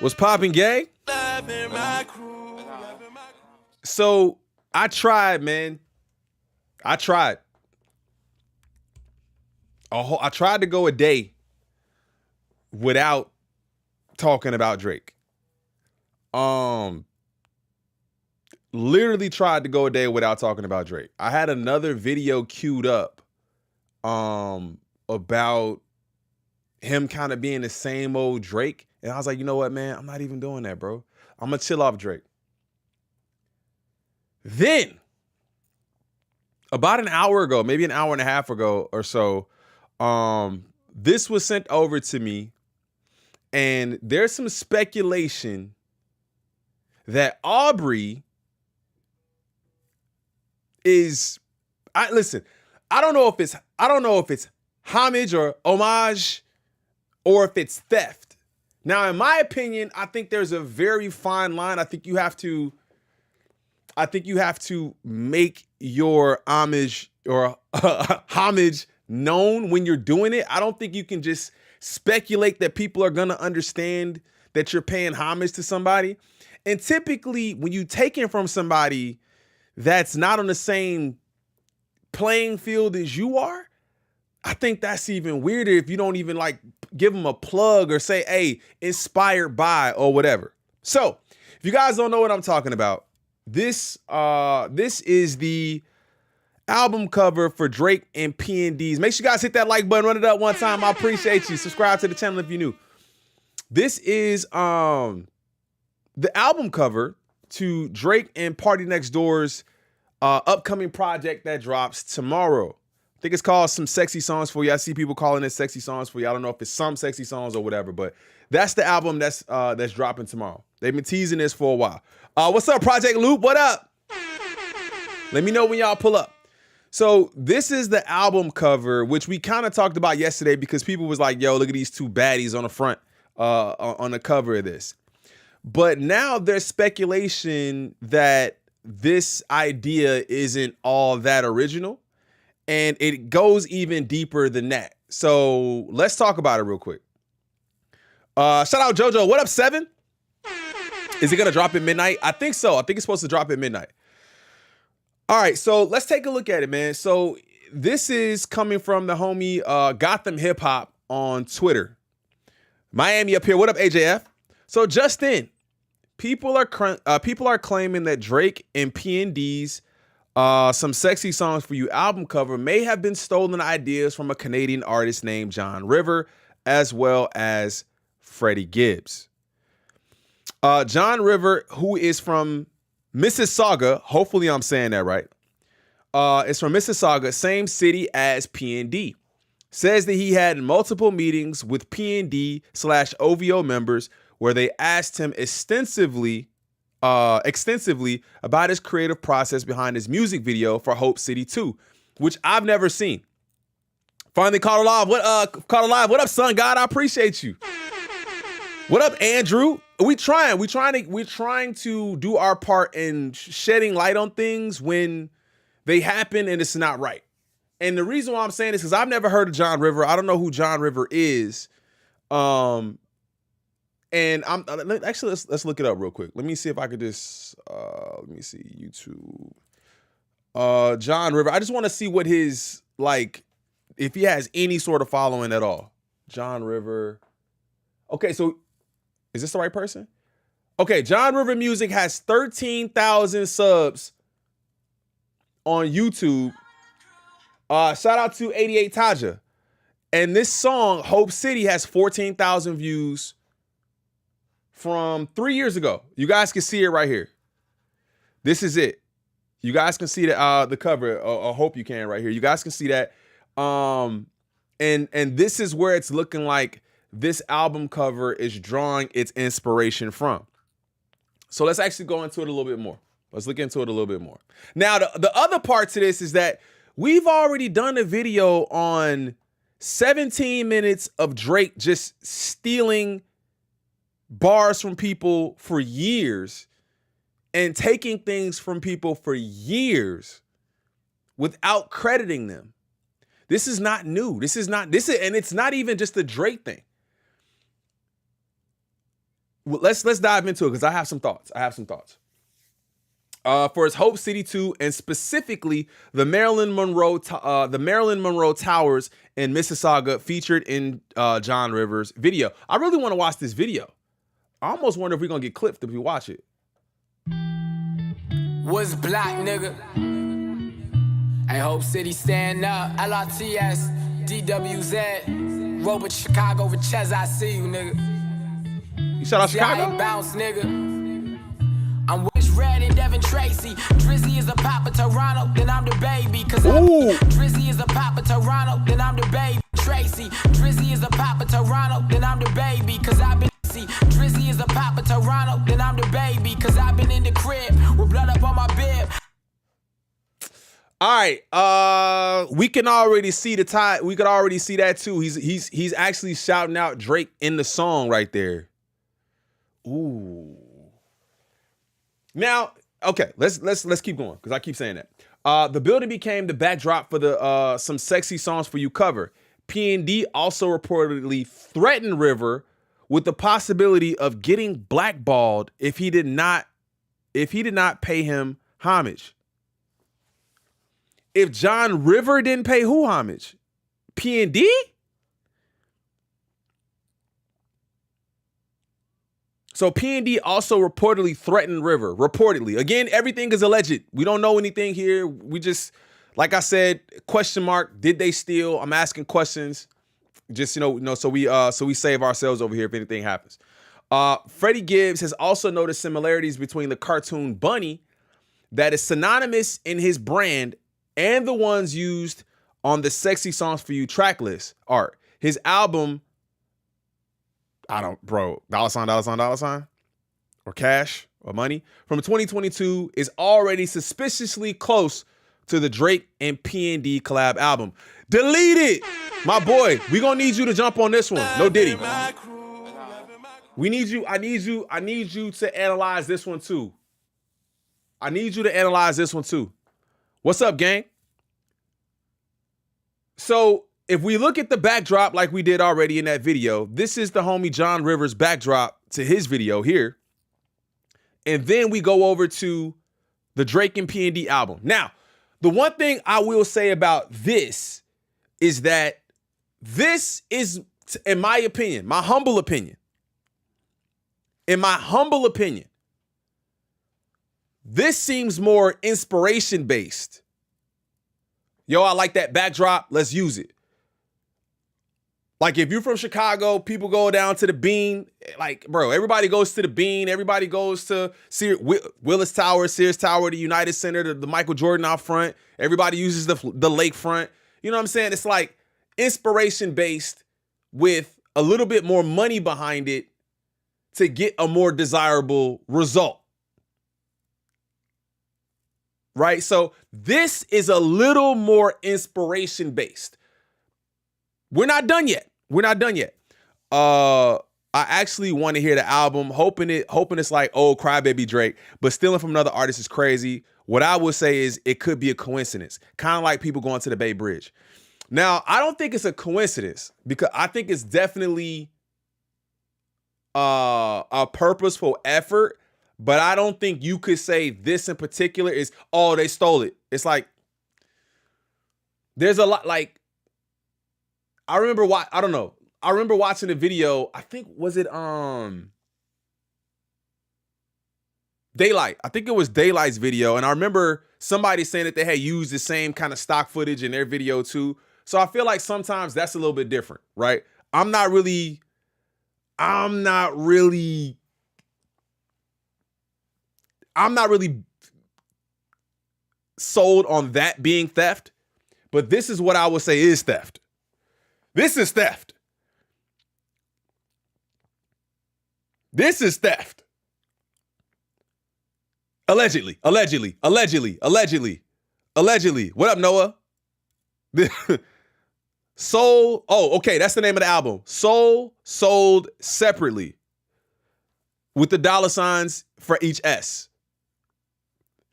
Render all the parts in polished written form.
Was popping gay? So I tried, man. I tried. I tried to go a day without talking about Drake. Literally tried to go a day without talking about Drake. I had another video queued up about him kind of being the same old Drake. And I was like, you know what, man? I'm not even doing that, bro. I'm going to chill off Drake. Then, about an hour ago, maybe an hour and a half ago or so, this was sent over to me. And there's some speculation that Aubrey is, I don't know if it's homage or homage or if it's theft. Now, in my opinion, I think there's a very fine line. I think you have to make your homage or homage known when you're doing it. I don't think you can just speculate that people are going to understand that you're paying homage to somebody. And typically, when you take it from somebody that's not on the same playing field as you are, I think that's even weirder if you don't even like give them a plug or say, hey, inspired by or whatever. So if you guys don't know what I'm talking about, this is the album cover for Drake and PND's. Make sure you guys hit that like button, run it up one time. I appreciate you. Subscribe to the channel if you're new. This is the album cover to Drake and PARTYNEXTDOOR's upcoming project that drops tomorrow. I think it's called Some Sexy Songs For You. I see people calling it Sexy Songs For You. I don't know if it's Some Sexy Songs or whatever, but that's the album that's dropping tomorrow. They've been teasing this for a while. What's up, Project Loop? What up? Let me know when y'all pull up. So this is the album cover, which we kind of talked about yesterday because people was like, yo, look at these two baddies on the front on the cover of this. But now there's speculation that this idea isn't all that original and it goes even deeper than that. So let's talk about it real quick. Shout out JoJo. What up, 7? Is it going to drop at midnight? I think so. I think it's supposed to drop at midnight. All right, so let's take a look at it, man. So this is coming from the homie Gotham Hip Hop on Twitter. Miami up here. What up, AJF? So just in, people are claiming that Drake and PND's Some Sexy Songs For You album cover may have been stolen ideas from a Canadian artist named John River, as well as Freddy Gibbs. John River, who is from Mississauga, hopefully I'm saying that right, is from Mississauga, same city as PND, says that he had multiple meetings with PND/OVO members where they asked him extensively about his creative process behind his music video for Hope City 2, which I've never seen. Finally caught alive. What up, son God? I appreciate you. What up, Andrew? We're trying to do our part in shedding light on things when they happen and it's not right. And the reason why I'm saying this is because I've never heard of John River. I don't know who John River is. And let's look it up real quick. Let me see if I could just let me see YouTube. John River. I just want to see what his if he has any sort of following at all. John River. Okay, so is this the right person? Okay, John River Music has 13,000 subs on YouTube. Shout out to 88 Taja. And this song, Hope City, has 14,000 views from 3 years ago. You guys can see it right here. This is it. You guys can see the cover. I hope you can right here. You guys can see that. And this is where it's looking like this album cover is drawing its inspiration from. So let's actually go into it a little bit more. Let's look into it a little bit more. Now, the other part to this is that we've already done a video on 17 minutes of Drake just stealing bars from people for years and taking things from people for years without crediting them. This is not new. And it's not even just a Drake thing. let's dive into it because I have some thoughts. For his Hope City 2 and specifically the Marilyn Monroe Towers in Mississauga featured in John Rivers' video. I really want to watch this video. I almost wonder if we're gonna get clipped if we watch it. Was black, nigga. Hey, Hope City, stand up. LRTS, DWZ, Robert Chicago, Vichez, I see you, nigga. You shout out Chicago? Bounce, nigga. I'm Wish Red and Devin Tracy. Drizzy is a papa Toronto, then I'm the baby. Cause I'm Drizzy is a papa Toronto, then I'm the baby. Tracy, Drizzy is a papa Toronto, then I'm the baby. Cause I've been Drizzy is a papa Toronto, then I'm the baby. Cause I've been in the crib with blood up on my bib. All right, we can already see the tie. We could already see that too. He's actually shouting out Drake in the song right there. Ooh. Now, okay, let's keep going because I keep saying that. The building became the backdrop for the Some Sexy Songs for You cover. P&D also reportedly threatened River with the possibility of getting blackballed if he did not pay him homage. If John River didn't pay who homage? P&D? So P&D also reportedly threatened River. Reportedly. Again, everything is alleged. We don't know anything here. We just, like I said, question mark, did they steal? I'm asking questions. Just, so we save ourselves over here if anything happens. Freddy Gibbs has also noticed similarities between the cartoon bunny that is synonymous in his brand and the ones used on the Sexy Songs for You track list art. His album, dollar sign, or cash, or money, from 2022 is already suspiciously close to the Drake and P&D collab album. Delete it! My boy, we gonna need you to jump on this one. No Diddy. We need you, I need you to analyze this one too. What's up, gang? So if we look at the backdrop like we did already in that video, this is the homie John Rivers backdrop to his video here. And then we go over to the Drake and P&D album. Now, the one thing I will say about this is that this is, in my opinion, my humble opinion, this seems more inspiration-based. Yo, I like that backdrop. Let's use it. Like, if you're from Chicago, people go down to the Bean. Like, bro, everybody goes to the Bean. Everybody goes to Willis Tower, Sears Tower, the United Center, the Michael Jordan out front. Everybody uses the lakefront. You know what I'm saying? It's like inspiration-based with a little bit more money behind it to get a more desirable result. Right? So this is a little more inspiration-based. We're not done yet. I actually want to hear the album, hoping it's like old Crybaby Drake, but stealing from another artist is crazy. What I would say is it could be a coincidence, kind of like people going to the Bay Bridge. Now, I don't think it's a coincidence because I think it's definitely a purposeful effort, but I don't think you could say this in particular is, oh, they stole it. It's like, there's a lot, like, I remember watching the video. I think, was it Daylight? I think it was Daylight's video. And I remember somebody saying that they had used the same kind of stock footage in their video too. So I feel like sometimes that's a little bit different, right? I'm not really sold on that being theft, but this is what I would say is theft. This is theft. This is theft. Allegedly. What up, Noah? Soul. Oh, okay. That's the name of the album. Soul sold separately with the dollar signs for each S.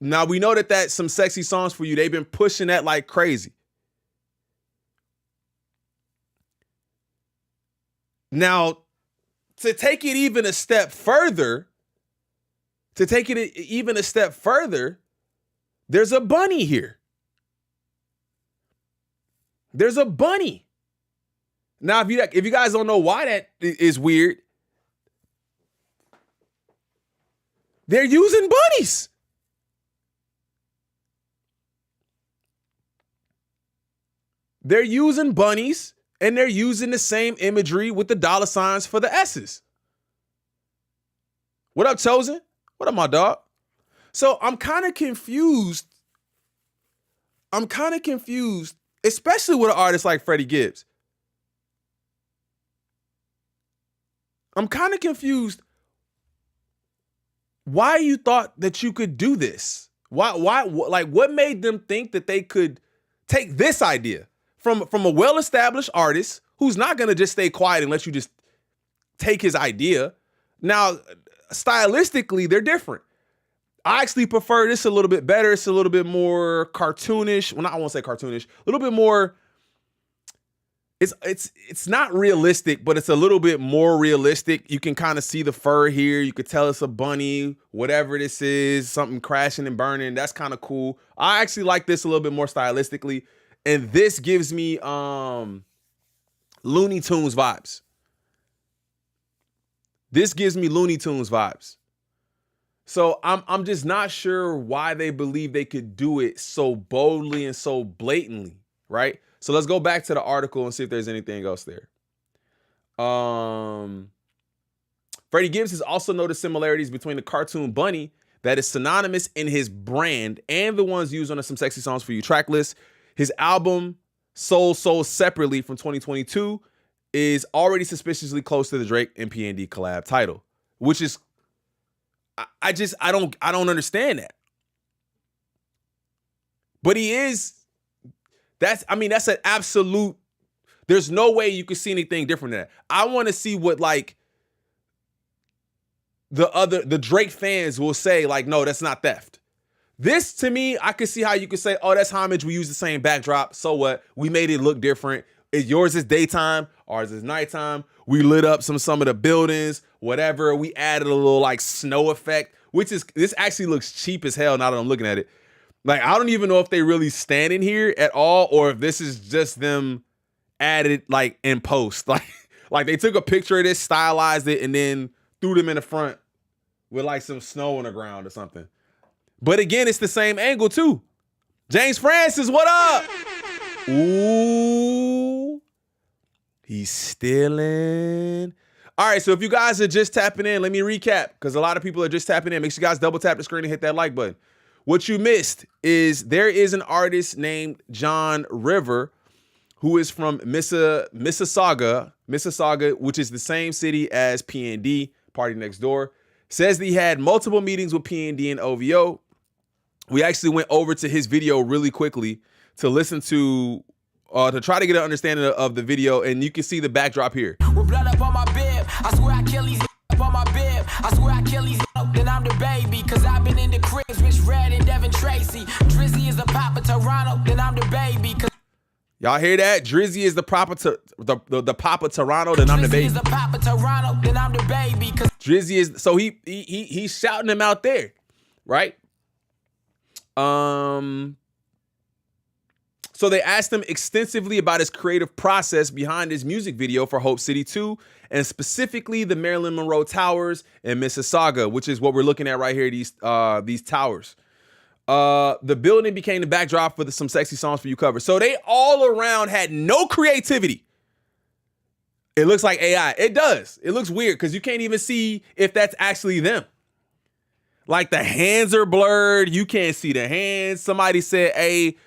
Now we know that Some Sexy Songs for You, they've been pushing that like crazy. Now, to take it even a step further, there's a bunny here. There's a bunny. Now, if you guys don't know why that is weird, they're using bunnies. They're using bunnies, and they're using the same imagery with the dollar signs for the S's. What up, Chosen? What up, my dog? So I'm kind of confused. Especially with an artist like Freddy Gibbs. I'm kind of confused why you thought that you could do this. What made them think that they could take this idea from a well-established artist who's not going to just stay quiet and let you just take his idea. Now, stylistically, they're different. I actually prefer this a little bit better. It's a little bit more cartoonish. Well, I won't say cartoonish. A little bit more. It's not realistic, but it's a little bit more realistic. You can kind of see the fur here. You could tell it's a bunny, whatever this is, something crashing and burning. That's kind of cool. I actually like this a little bit more stylistically. And this gives me Looney Tunes vibes. This gives me Looney Tunes vibes. So I'm just not sure why they believe they could do it so boldly and so blatantly, right? So let's go back to the article and see if there's anything else there. Freddie Gibbs has also noticed similarities between the cartoon bunny that is synonymous in his brand and the ones used on the Some Sexy Songs For You track list. His album, Sold Separately from 2022, is already suspiciously close to the Drake and PND collab title, which is, I don't understand that. But he is, that's an absolute, there's no way you could see anything different than that. I want to see what like the Drake fans will say, like, no, that's not theft. This, to me, I could see how you could say, oh, that's Homage. We use the same backdrop. So what? We made it look different. Yours is daytime. Ours is nighttime. We lit up some of the buildings, whatever. We added a little like snow effect, this actually looks cheap as hell now that I'm looking at it. Like, I don't even know if they really standing here at all or if this is just them added like in post. Like they took a picture of this, stylized it, and then threw them in the front with like some snow on the ground or something. But again, it's the same angle too. James Francis, what up? Ooh, he's stealing. All right, so if you guys are just tapping in, let me recap, because a lot of people are just tapping in. Make sure you guys double tap the screen and hit that like button. What you missed is there is an artist named John River who is from Mississauga, which is the same city as PND, Party Next Door. Says that he had multiple meetings with PND and OVO. We actually went over to his video really quickly to listen to try to get an understanding of the video, and you can see the backdrop here. With blood up on my bib, I swear I kill these up on my bib. I swear I kill these up, then I'm the baby. Cause I've been in the cribs, Rich Red and Devin Tracy. Drizzy is the papa Toronto, then I'm the baby. Y'all hear that? Drizzy is the papa the papa Toronto, then I'm the baby. Drizzy is the papa Toronto, then I'm the baby. Cause Drizzy is, so he's shouting him out there, right? So they asked him extensively about his creative process behind his music video for Hope City 2, and specifically the Marilyn Monroe Towers in Mississauga, which is what we're looking at right here, these towers. The building became the backdrop for Some Sexy Songs For You cover. So they all around had no creativity. It looks like AI. It does. It looks weird because you can't even see if that's actually them. Like the hands are blurred. You can't see the hands. Somebody said, hey,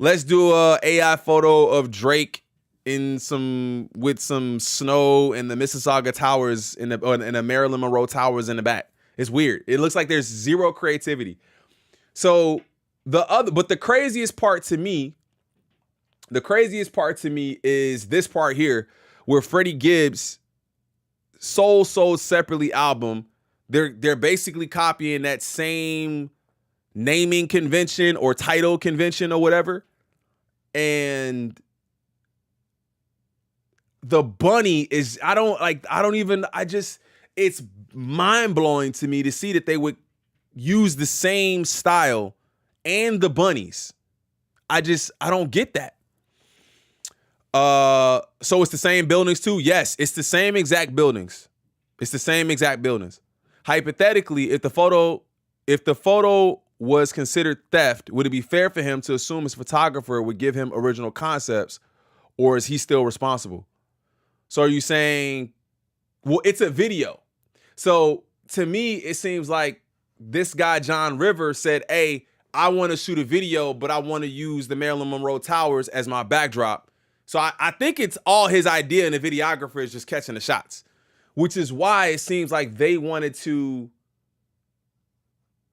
let's do a AI photo of Drake with some snow and the Mississauga Towers and the Marilyn Monroe Towers in the back. It's weird. It looks like there's zero creativity. So the craziest part to me is this part here where Freddie Gibbs Sold Separately album. They're basically copying that same naming convention or title convention or whatever. And the bunny is, it's mind blowing to me to see that they would use the same style and the bunnies. I don't get that. So it's the same buildings too? Yes, it's the same exact buildings. It's the same exact buildings. Hypothetically, if the photo was considered theft, would it be fair for him to assume his photographer would give him original concepts, or is he still responsible? So are you saying, well, it's a video. So to me, it seems like this guy, John Rivers, said, hey, I want to shoot a video, but I want to use the Marilyn Monroe Towers as my backdrop. So I think it's all his idea, and the videographer is just catching the shots, which is why it seems like they wanted to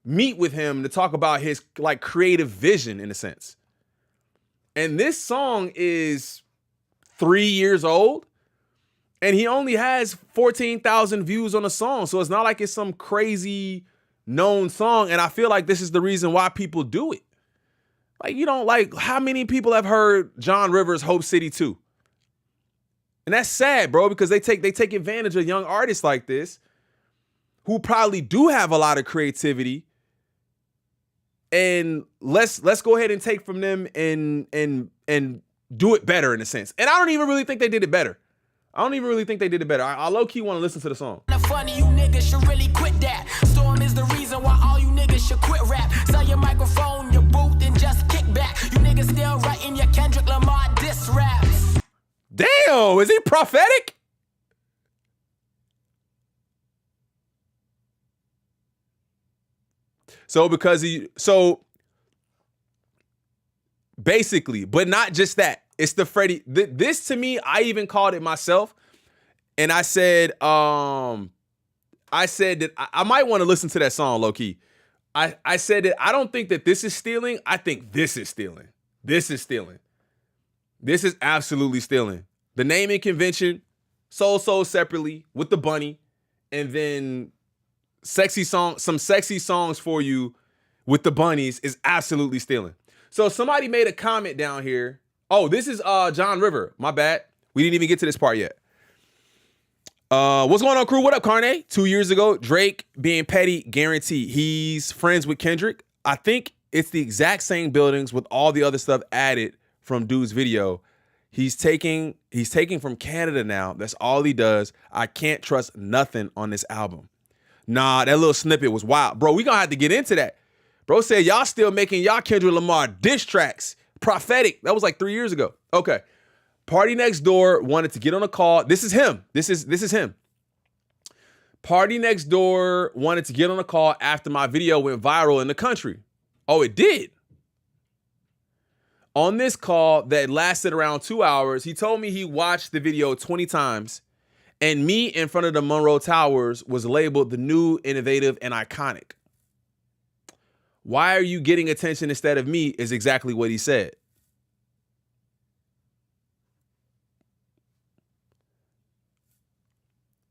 meet with him to talk about his like creative vision in a sense. And this song is 3 years old, and he only has 14,000 views on the song. So it's not like it's some crazy known song. And I feel like this is the reason why people do it. Like, you don't like, how many people have heard John Rivers' Hope City 2? And that's sad, bro, because they take advantage of young artists like this who probably do have a lot of creativity. And let's go ahead and take from them and do it better in a sense. And I don't even really think they did it better. I low-key want to listen to the song. Funny, you niggas should really quit that. Storm is the reason why all you niggas should quit rap. Sell your microphone, your booth, and just kick back. You niggas still writing your Kendrick Lamar diss raps. Damn, is he prophetic? So basically, but not just that. It's the Freddy. This to me, I even called it myself. And I said that I might want to listen to that song low key. I said that I don't think that this is stealing. I think this is stealing. This is stealing. This is absolutely stealing. The naming convention, sold separately with the bunny, and then some sexy songs for you with the bunnies is absolutely stealing. So somebody made a comment down here. Oh, this is John River. My bad. We didn't even get to this part yet. What's going on, crew? What up, Carne? 2 years ago, Drake being petty, guarantee. He's friends with Kendrick. I think it's the exact same buildings with all the other stuff added from dude's video. He's taking from Canada now. That's all he does. I can't trust nothing on this album. Nah, that little snippet was wild. Bro, we gonna have to get into that. Bro said y'all still making y'all Kendrick Lamar diss tracks. Prophetic. That was like 3 years ago. Okay. PARTYNEXTDOOR wanted to get on a call. This is him. This is him. PARTYNEXTDOOR wanted to get on a call after my video went viral in the country. Oh, it did. On this call that lasted around 2 hours, he told me he watched the video 20 times, and me in front of the Monroe Towers was labeled the new, innovative, and iconic. Why are you getting attention instead of me is exactly what he said.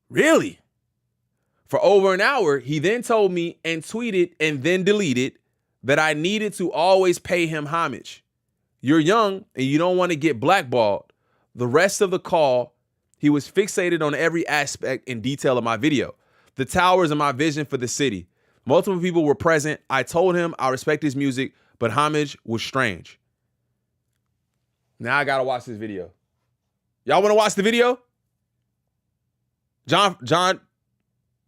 Really? For over an hour, he then told me and tweeted and then deleted that I needed to always pay him homage. You're young and you don't want to get blackballed. The rest of the call, he was fixated on every aspect and detail of my video. The towers and my vision for the city. Multiple people were present. I told him I respect his music, but Homage was strange. Now I gotta watch this video. Y'all wanna watch the video? John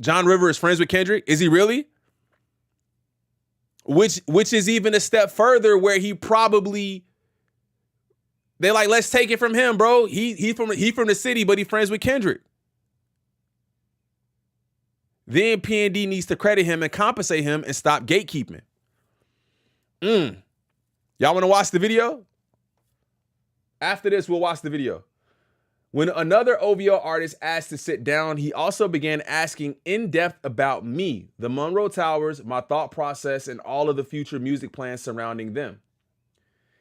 River is friends with Kendrick. Is he really? Which is even a step further where he probably, they're like, let's take it from him, bro. He from the city, but he friends with Kendrick. Then P&D needs to credit him and compensate him and stop gatekeeping. Y'all want to watch the video? After this, we'll watch the video. When another OVO artist asked to sit down, he also began asking in depth about me, the Monroe Towers, my thought process, and all of the future music plans surrounding them.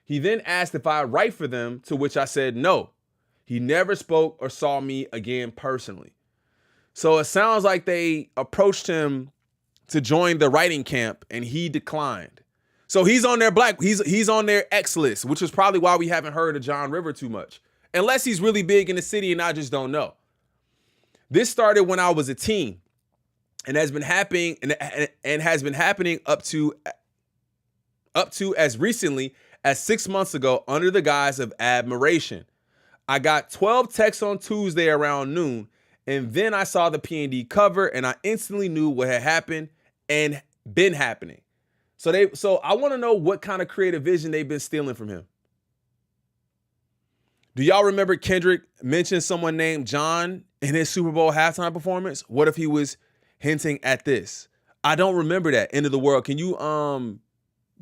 He then asked if I write for them, to which I said no. He never spoke or saw me again personally. So it sounds like they approached him to join the writing camp and he declined. So he's on their he's on their X list, which is probably why we haven't heard of John River too much. unless he's really big in the city and I just don't know. This started when I was a teen and has been happening and has been happening up to as recently as 6 months ago under the guise of admiration. I got 12 texts on Tuesday around noon, and then I saw the P&D cover and I instantly knew what had happened and been happening. So I want to know what kind of creative vision they've been stealing from him. Do y'all remember Kendrick mentioned someone named John in his Super Bowl halftime performance? What if he was hinting at this? I don't remember that. End of the world. Can you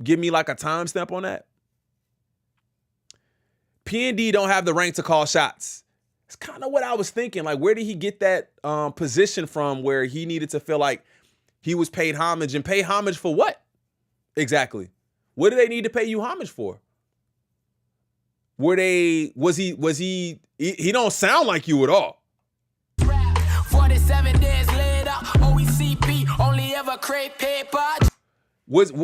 give me like a timestamp on that? P&D don't have the rank to call shots. It's kind of what I was thinking. Like, where did he get that position from where he needed to feel like he was paid homage, and pay homage for what? Exactly. What do they need to pay you homage for? He don't sound like you at all. 47 days later, OECP only ever create paper.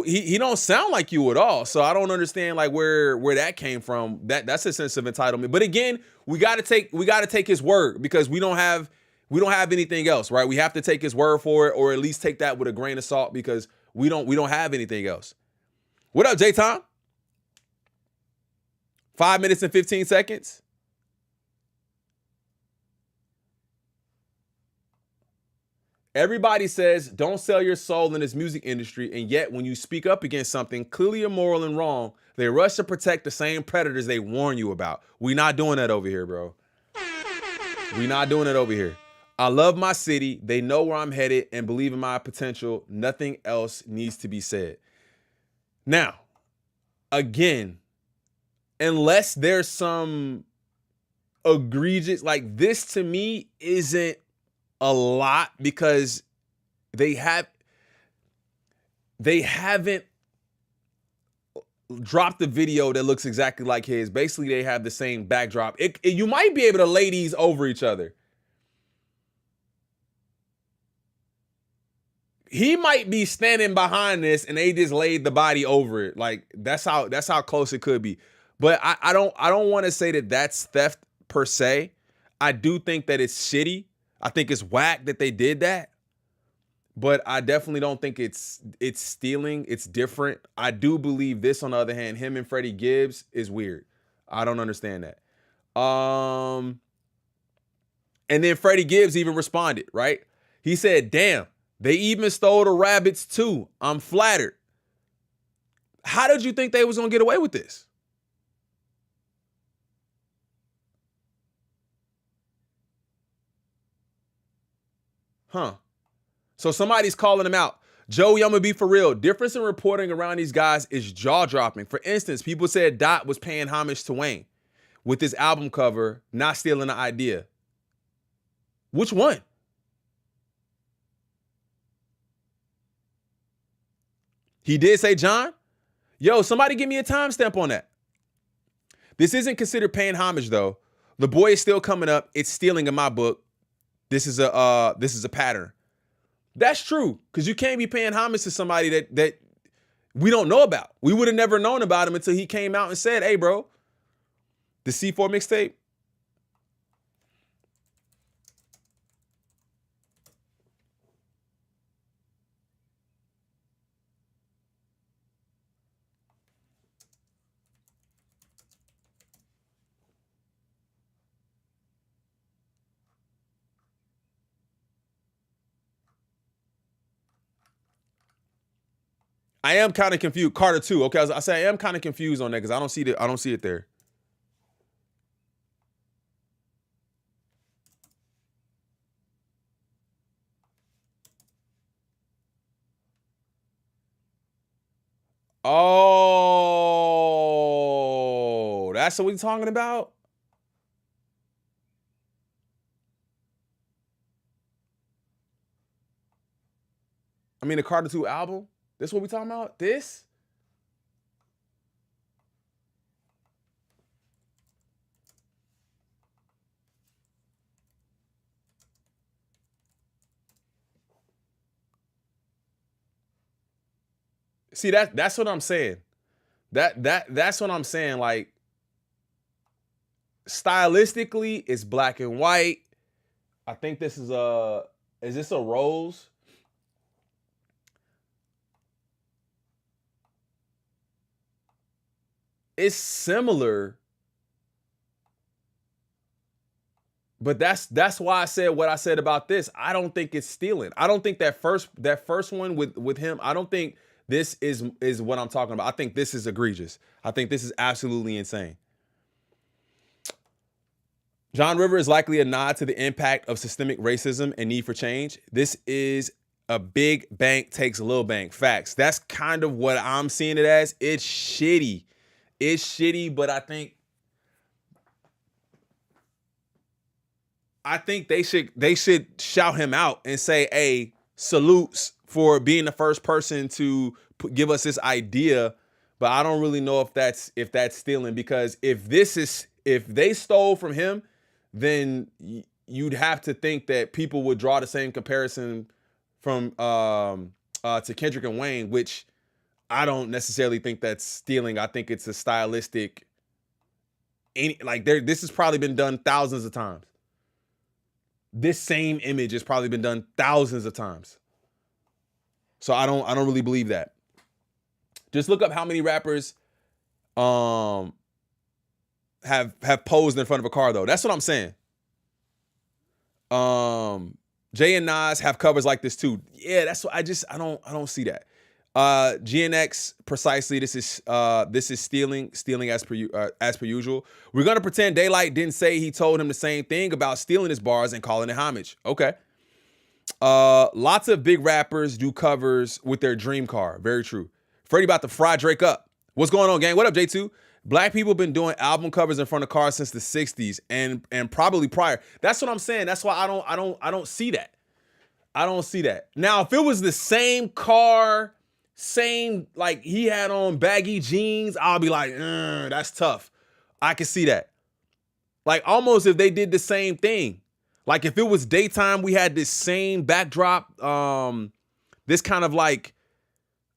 He don't sound like you at all. So I don't understand like where that came from. That's a sense of entitlement. But again, we gotta take his word because we don't have anything else, right? We have to take his word for it, or at least take that with a grain of salt because we don't have anything else. What up, J-Tom? 5 minutes and 15 seconds. Everybody says don't sell your soul in this music industry, and yet when you speak up against something clearly immoral and wrong, they rush to protect the same predators they warn you about. We not doing that over here, bro. We not doing it over here. I love my city. They know where I'm headed and believe in my potential. Nothing else needs to be said. Now, again, unless there's some egregious, like this to me isn't a lot because they haven't dropped the video that looks exactly like his. Basically, they have the same backdrop. You might be able to lay these over each other. He might be standing behind this and they just laid the body over it. Like that's how close it could be. But I don't want to say that that's theft per se. I do think that it's shitty. I think it's whack that they did that. But I definitely don't think it's stealing. It's different. I do believe this, on the other hand, him and Freddy Gibbs is weird. I don't understand that. And then Freddy Gibbs even responded, right? He said, damn, they even stole the rabbits too. I'm flattered. How did you think they was going to get away with this? Huh. So somebody's calling him out. Joey, I'm gonna be for real. Difference in reporting around these guys is jaw-dropping. For instance, people said Dot was paying homage to Wayne with his album cover, not stealing the idea. Which one? He did say John? Yo, somebody give me a timestamp on that. This isn't considered paying homage though. The boy is still coming up. It's stealing in my book. This is a pattern. That's true, because you can't be paying homage to somebody that we don't know about. We would have never known about him until he came out and said, hey, bro, the C4 mixtape. I am kind of confused. Carter 2. Okay, I say I am kind of confused on that because I don't see it there. Oh, that's what we're talking about? I mean, the Carter 2 album? This what we talking about? This? See, that's what I'm saying. That's what I'm saying. Like, stylistically, it's black and white. I think this is this a rose? It's similar, but that's why I said what I said about this. I don't think it's stealing. I don't think that first one with him, I don't think this is what I'm talking about. I think this is egregious. I think this is absolutely insane. John River is likely a nod to the impact of systemic racism and need for change. This is a big bank takes a little bank. Facts. That's kind of what I'm seeing it as. It's shitty. It's shitty, but I think they should shout him out and say, "Hey, salutes for being the first person to give us this idea." But I don't really know if that's stealing, because if they stole from him, then you'd have to think that people would draw the same comparison from to Kendrick and Wayne, which I don't necessarily think that's stealing. I think it's a stylistic. This has probably been done thousands of times. This same image has probably been done thousands of times. So I don't really believe that. Just look up how many rappers have posed in front of a car, though. That's what I'm saying. Jay and Nas have covers like this too. Yeah, that's what I don't see that. GNX, precisely. This is stealing as per usual. We're gonna pretend Daylight didn't say he told him the same thing about stealing his bars and calling it homage. Okay. Lots of big rappers do covers with their dream car. Very true. Freddie about to fry Drake up. What's going on, gang? What up, J2? Black people been doing album covers in front of cars since the 60s and probably prior. That's what I'm saying. That's why I don't see that. I don't see that. Now, if it was the same car, same, like he had on baggy jeans, I'll be like, that's tough. I can see that. Like almost if they did the same thing. Like if it was daytime, we had this same backdrop, this kind of like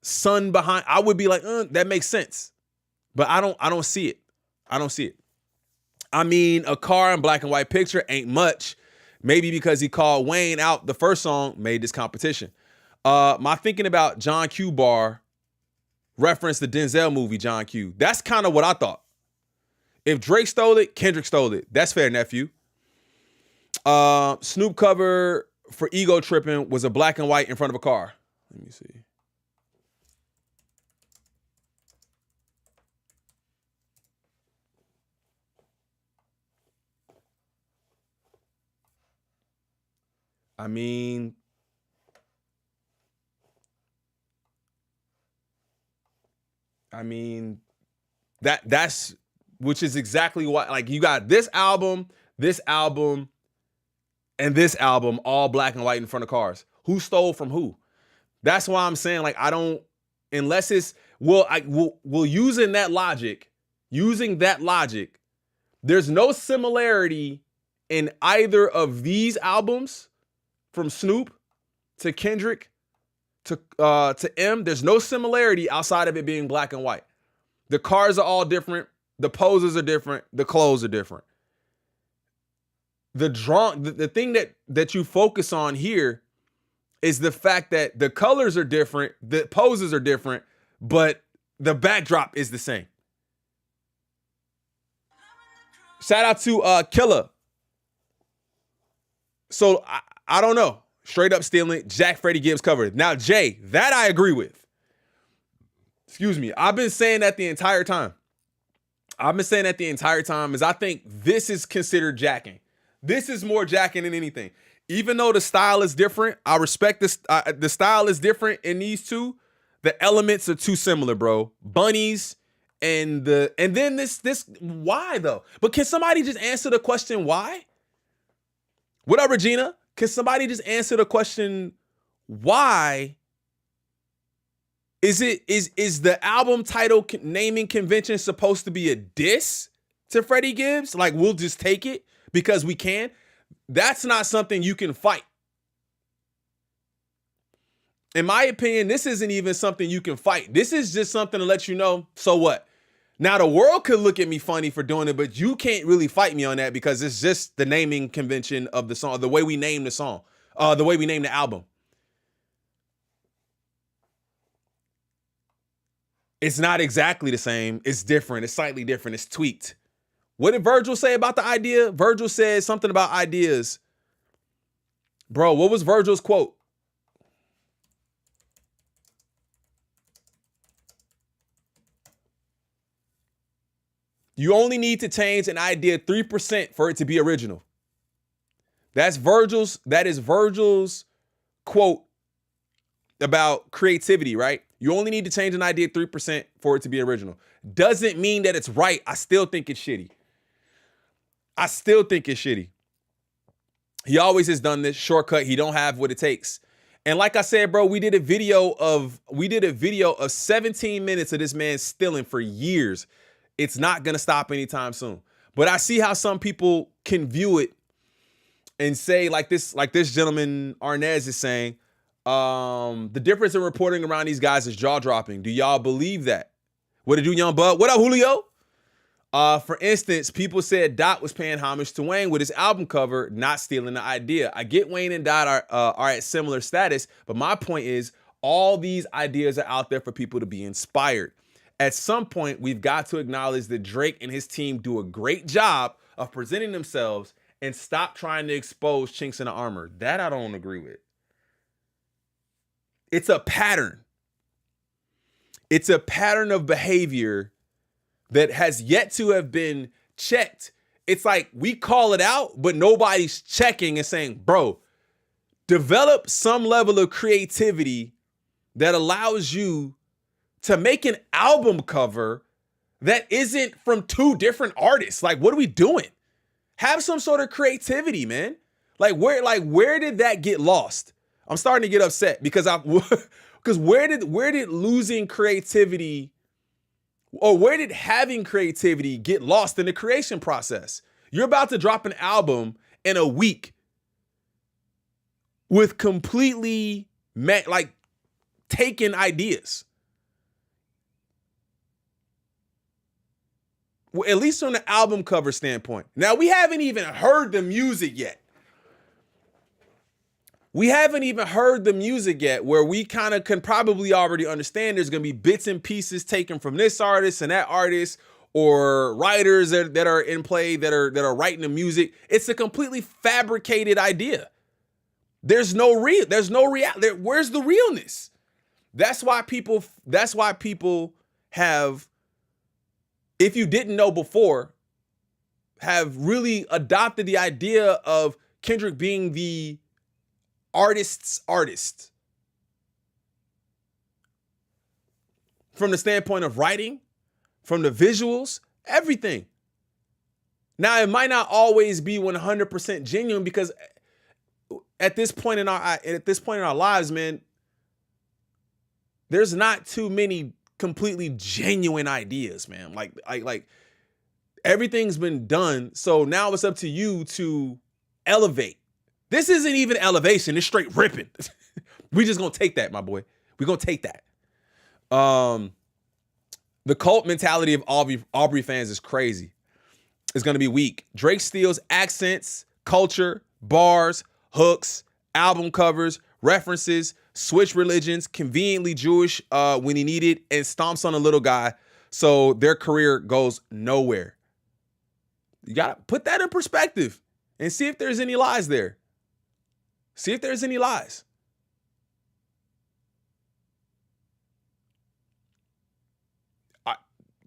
sun behind, I would be like, that makes sense. But I don't see it. I don't see it. I mean, a car and black and white picture ain't much. Maybe because he called Wayne out the first song made this competition. My thinking about John Q bar referenced the Denzel movie John Q. That's kind of what I thought. If Drake stole it, Kendrick stole it. That's fair, nephew. Snoop cover for Ego Tripping was a black and white in front of a car. Let me see. I mean, that's which is exactly what, like, you got this album, and this album all black and white in front of cars. Who stole from who? That's why I'm saying, like, I don't, unless it's, using that logic, there's no similarity in either of these albums. From Snoop to Kendrick to M, there's no similarity outside of it being black and white. The cars are all different. The poses are different. The clothes are different. The thing that you focus on here is the fact that the colors are different, the poses are different, but the backdrop is the same. Shout out to Killer. So I don't know. Straight up stealing. Jack Freddy Gibbs covered. Now, Jay, that I agree with. Excuse me. I've been saying that the entire time. Is I think this is considered jacking. This is more jacking than anything. Even though the style is different, I respect this. The style is different in these two. The elements are too similar, bro. Bunnies and then this why though? But can somebody just answer the question why? What up, Regina? Can somebody just answer the question why? Is the album title naming convention supposed to be a diss to Freddie Gibbs? Like, we'll just take it because we can? That's not something you can fight. In my opinion, this isn't even something you can fight. This is just something to let you know, so what? Now the world could look at me funny for doing it, but you can't really fight me on that because it's just the naming convention of the song, the way we name the song, the way we name the album. It's not exactly the same. It's different. It's slightly different. It's tweaked. What did Virgil say about the idea? Virgil said something about ideas. Bro, what was Virgil's quote? You only need to change an idea 3% for it to be original. That is Virgil's quote about creativity, right? You only need to change an idea 3% for it to be original. Doesn't mean that it's right. I still think it's shitty. He always has done this shortcut. He don't have what it takes. And like I said, bro, we did a video of 17 minutes of this man stealing for years. It's not going to stop anytime soon. But I see how some people can view it and say like this gentleman Arnez is saying, the difference in reporting around these guys is jaw-dropping. Do y'all believe that? What it do, Young Bud? What up, Julio? For instance, people said Dot was paying homage to Wayne with his album cover, not stealing the idea. I get Wayne and Dot are at similar status, but my point is all these ideas are out there for people to be inspired. At some point, we've got to acknowledge that Drake and his team do a great job of presenting themselves and stop trying to expose chinks in the armor. That I don't agree with. It's a pattern. It's a pattern of behavior that has yet to have been checked. It's like we call it out, but nobody's checking and saying, bro, develop some level of creativity that allows you to make an album cover that isn't from two different artists. Like, what are we doing? Have some sort of creativity, man. Where did that get lost? I'm starting to get upset because where did losing creativity or where did having creativity get lost in the creation process? You're about to drop an album in a week with completely taken ideas. Well, at least from the album cover standpoint. Now, we haven't even heard the music yet. Where we kind of can probably already understand there's going to be bits and pieces taken from this artist and that artist or writers that are in play that are writing the music. It's a completely fabricated idea. There's no reality. Where's the realness? That's why people have, if you didn't know before, have really adopted the idea of Kendrick being the artist's artist. From the standpoint of writing, from the visuals, everything. Now, it might not always be 100% genuine because at this point in our lives, man, there's not too many completely genuine ideas, man. Like everything's been done. So now it's up to you to elevate. This isn't even elevation. It's straight ripping. We just gonna take that, my boy. We're gonna take that. The cult mentality of Aubrey fans is crazy. It's gonna be weak. Drake steals accents, culture, bars, hooks, album covers, references, switch religions, conveniently Jewish when he needed, and stomps on a little guy, so their career goes nowhere. You gotta put that in perspective and see if there's any lies there. See if there's any lies.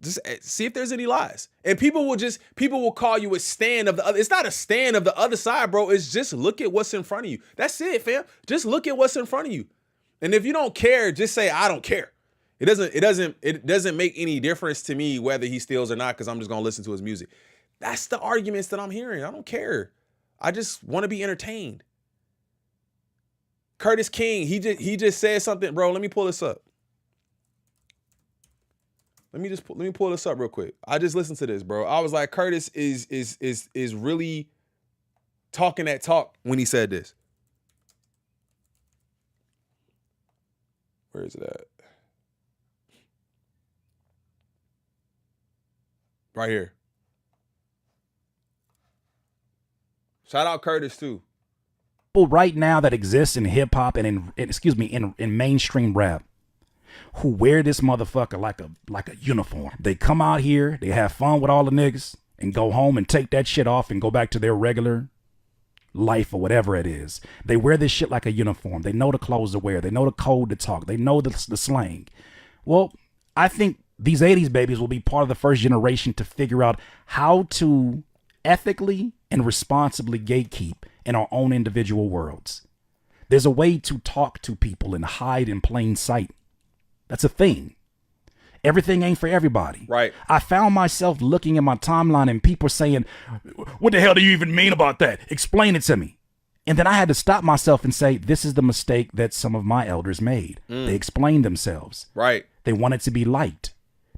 Just see if there's any lies. And people will call you a stan of the other. It's not a stan of the other side, bro. It's just look at what's in front of you. That's it, fam. Just look at what's in front of you. And if you don't care, just say, I don't care. It doesn't make any difference to me whether he steals or not, because I'm just gonna listen to his music. That's the arguments that I'm hearing. I don't care. I just want to be entertained. Curtis King, he just said something, bro. Let me pull this up. Let me pull this up real quick. I just listened to this, bro. I was like, Curtis is really talking that talk when he said this. Where is it at? Right here. Shout out Curtis too. Right now that exists in hip hop and in mainstream rap who wear this motherfucker like a uniform. They come out here, they have fun with all the niggas and go home and take that shit off and go back to their regular life or whatever it is. They wear this shit like a uniform. They know the clothes to wear. They know the code to talk. They know the slang. Well, I think these 80s babies will be part of the first generation to figure out how to ethically and responsibly gatekeep in our own individual worlds. There's a way to talk to people and hide in plain sight. That's a thing. Everything ain't for everybody. Right. I found myself looking at my timeline and people saying, what the hell do you even mean about that? Explain it to me. And then I had to stop myself and say, this is the mistake that some of my elders made. They explained themselves. Right. They wanted to be liked.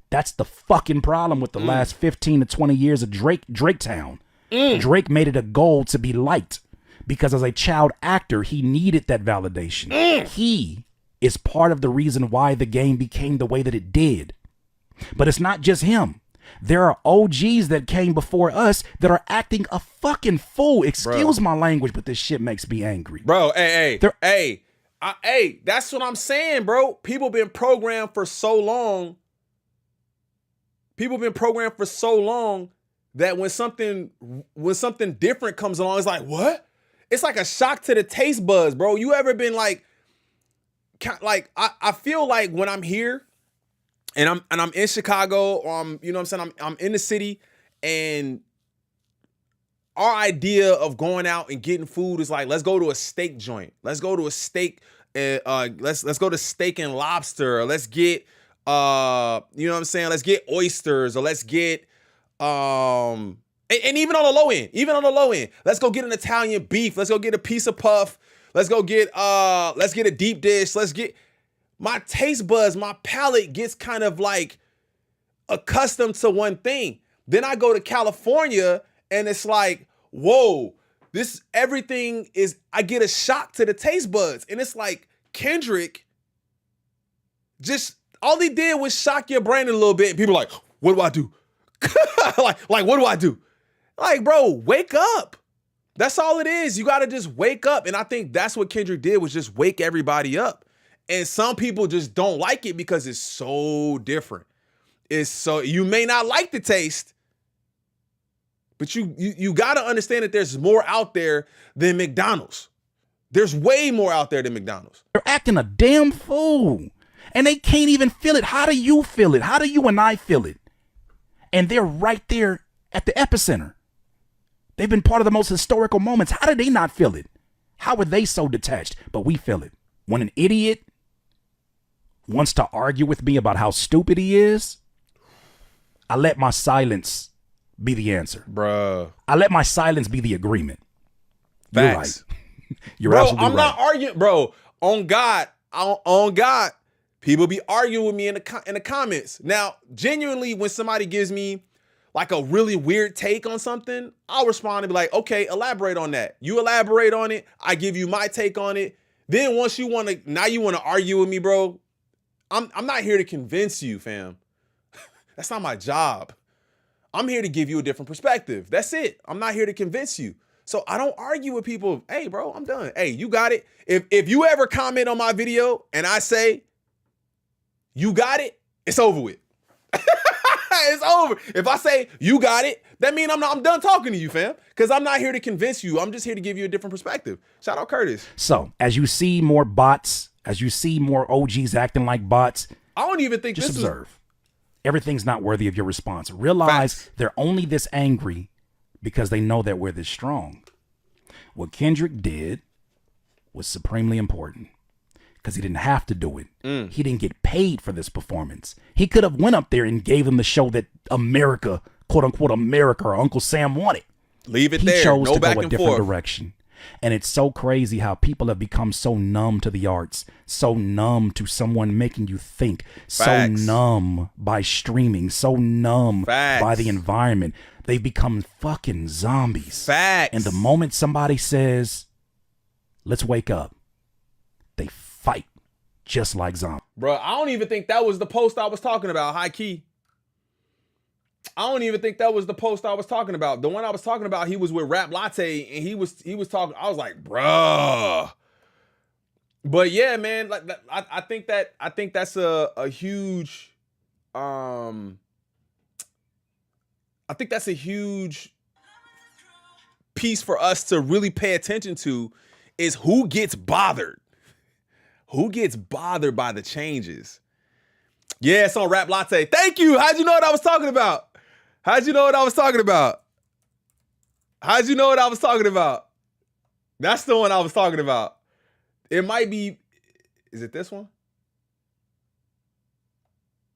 That's the fucking problem with the last 15 to 20 years of Drake Town. Drake made it a goal to be liked because as a child actor, he needed that validation. He is part of the reason why the game became the way that it did. But it's not just him. There are OGs that came before us that are acting a fucking fool. Excuse my language, but this shit makes me angry. Bro, hey, that's what I'm saying, bro. People been programmed for so long. That when something different comes along, it's like, what? It's like a shock to the taste buds, bro. You ever been like I feel like when I'm here and I'm in Chicago or I'm in the city and our idea of going out and getting food is like, let's go to a steak joint. Let's go to a steak let's go to Steak and Lobster, or let's get let's get oysters, or let's get and even on the low end, let's go get an Italian beef. Let's go get a piece of puff. Let's get a deep dish. My taste buds, my palate gets kind of like accustomed to one thing. Then I go to California and it's like, whoa, I get a shock to the taste buds. And it's like Kendrick all he did was shock your brain a little bit. And people are like, what do I do? like, what do I do? Like, bro, wake up. That's all it is. You got to just wake up. And I think that's what Kendrick did, was just wake everybody up. And some people just don't like it because it's so different. You may not like the taste, but you got to understand that there's more out there than McDonald's. There's way more out there than McDonald's. They're acting a damn fool. And they can't even feel it. How do you feel it? How do you and I feel it? And they're right there at the epicenter. They've been part of the most historical moments. How did they not feel it? How are they so detached? But we feel it. When an idiot wants to argue with me about how stupid he is, I let my silence be the answer. Bruh. I let my silence be the agreement. Facts. You're right. You're absolutely I'm not arguing, bro. On God, people be arguing with me in the comments. Now, genuinely, when somebody gives me like a really weird take on something, I'll respond and be like, okay, elaborate on that. You elaborate on it. I give you my take on it. Then once you want to argue with me, bro, I'm not here to convince you, fam. That's not my job. I'm here to give you a different perspective. That's it. I'm not here to convince you. So I don't argue with people. Hey, bro, I'm done. Hey, you got it. If you ever comment on my video and I say, you got it, it's over with. It's over. If I say you got it, that means I'm done talking to you, fam. Because I'm not here to convince you. I'm just here to give you a different perspective. Shout out Curtis. So as you see more bots, as you see more OGs acting like bots, I don't even think just observe. Everything's not worthy of your response. Realize Facts. They're only this angry because they know that we're this strong. What Kendrick did was supremely important because he didn't have to do it. He didn't get paid for this performance. He could have went up there and gave them the show that America, quote unquote America, or Uncle Sam wanted. Leave it He there. chose No to back go a and different forth. direction. And it's so crazy how people have become so numb to the arts, so numb to someone making you think, Facts. so numb by streaming, so numb Facts. by the environment. They've become fucking zombies. Facts. And the moment somebody says, let's wake up, they fight just like zombies. Bro, I don't even think that was the post I was talking about, high key. I don't even think that was the post I was talking about. The one I was talking about, he was with Rap Latte, and he was talking. I was like, bruh. But yeah, man, like I think that's a huge, I think that's a huge piece for us to really pay attention to, is who gets bothered. Who gets bothered by the changes? Yeah, it's on Rap Latte. Thank you. How'd you know what I was talking about? How'd you know what I was talking about? How'd you know what I was talking about? That's the one I was talking about. It might be, is it this one?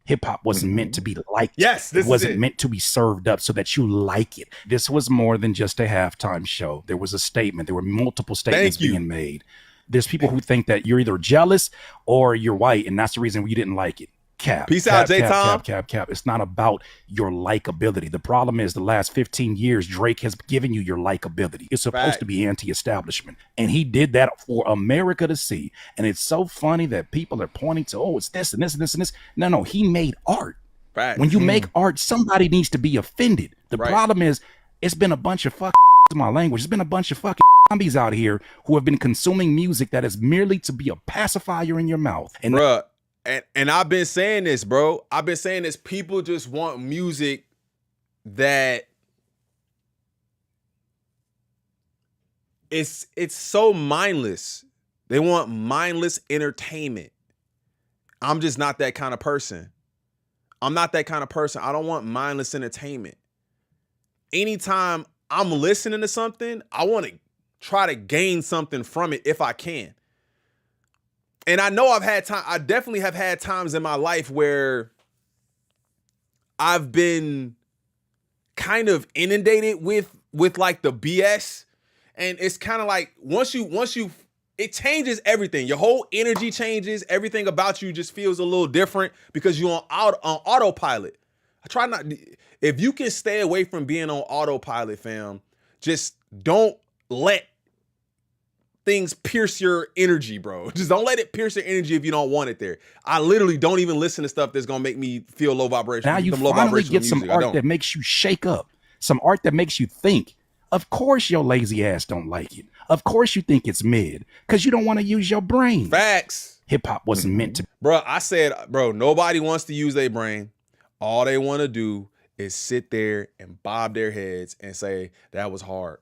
Hip hop wasn't meant to be liked. Yes, this it wasn't is it. meant to be served up so that you like it. This was more than just a halftime show. There was a statement. There were multiple statements being made. There's people who think that you're either jealous or you're white, and that's the reason you didn't like it. Cap. Peace out, J-Tom. Cap. It's not about your likability. The problem is the last 15 years, Drake has given you your likability. It's supposed to be anti-establishment. And he did that for America to see. And it's so funny that people are pointing to, oh, it's this and this and this and this. No, he made art. When you make art, somebody needs to be offended. The problem is, it's been a bunch of fucking my language. It's been a bunch of fucking zombies out here who have been consuming music that is merely to be a pacifier in your mouth. And bruh, and I've been saying this, bro. I've been saying this. People just want music that it's so mindless. They want mindless entertainment. I'm just not that kind of person. I'm not that kind of person. I don't want mindless entertainment. Anytime I'm listening to something, I want to try to gain something from it if I can. And I know I definitely have had times in my life where I've been kind of inundated with like the BS. And it's kind of like once you it changes everything. Your whole energy changes. Everything about you just feels a little different because you're on autopilot. I try not, if you can stay away from being on autopilot, fam, just don't let things pierce your energy, bro. Just don't let it pierce your energy if you don't want it there. I literally don't even listen to stuff that's gonna make me feel low vibration. Now you finally get some art that makes you shake up, some art that makes you think. Of course your lazy ass don't like it. Of course you think it's mid, because you don't want to use your brain. Facts. Hip hop wasn't meant to. Bro, I said, bro, nobody wants to use their brain. All they want to do is sit there and bob their heads and say, that was hard.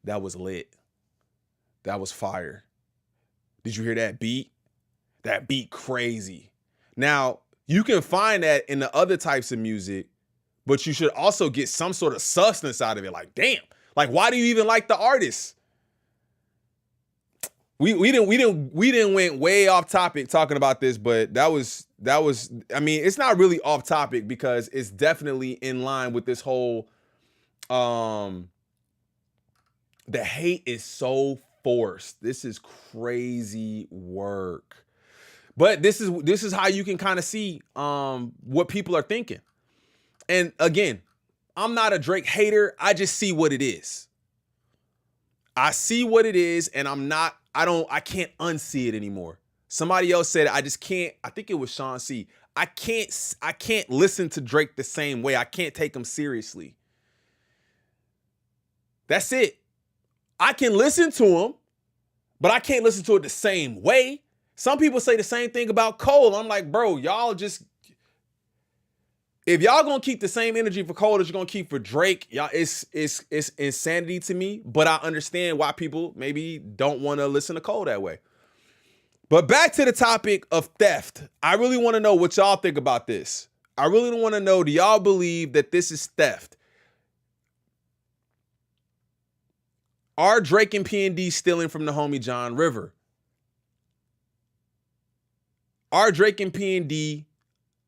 That was lit. That was fire. Did you hear that beat? That beat crazy. Now, you can find that in the other types of music, but you should also get some sort of substance out of it. Like, damn, like, why do you even like the artist? We didn't went way off topic talking about this, but that was, I mean, it's not really off topic because it's definitely in line with this whole, the hate is so forced. This is crazy work. But this is how you can kind of see what people are thinking. And again, I'm not a Drake hater. I just see what it is. I see what it is, and I can't unsee it anymore. Somebody else said it. I just can't. I think it was Sean C. I can't listen to Drake the same way. I can't take him seriously. That's it. I can listen to him, but I can't listen to it the same way. Some people say the same thing about Cole. I'm like, bro, y'all just, if y'all gonna keep the same energy for Cole that you're gonna keep for Drake, y'all, it's insanity to me. But I understand why people maybe don't want to listen to Cole that way. But back to the topic of theft. I really want to know what y'all think about this. I really want to know, do y'all believe that this is theft? Are Drake and P&D stealing from the homie John River? Are Drake and P&D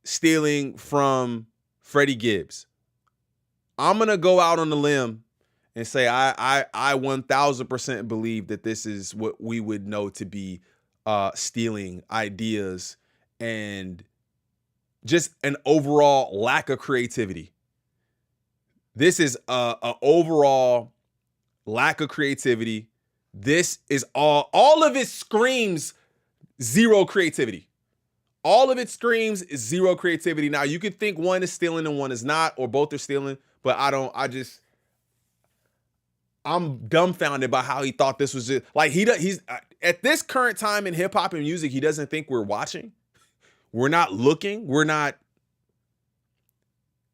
stealing from Freddy Gibbs? I'm going to go out on a limb and say I 1000% believe that this is what we would know to be stealing ideas and just an overall lack of creativity. This is a overall lack of creativity. This is all of it screams zero creativity. All of it screams is zero creativity. Now, you could think one is stealing and one is not, or both are stealing, but I'm dumbfounded by how he thought this was just, like, he's at this current time in hip hop and music, he doesn't think we're watching. We're not looking. We're not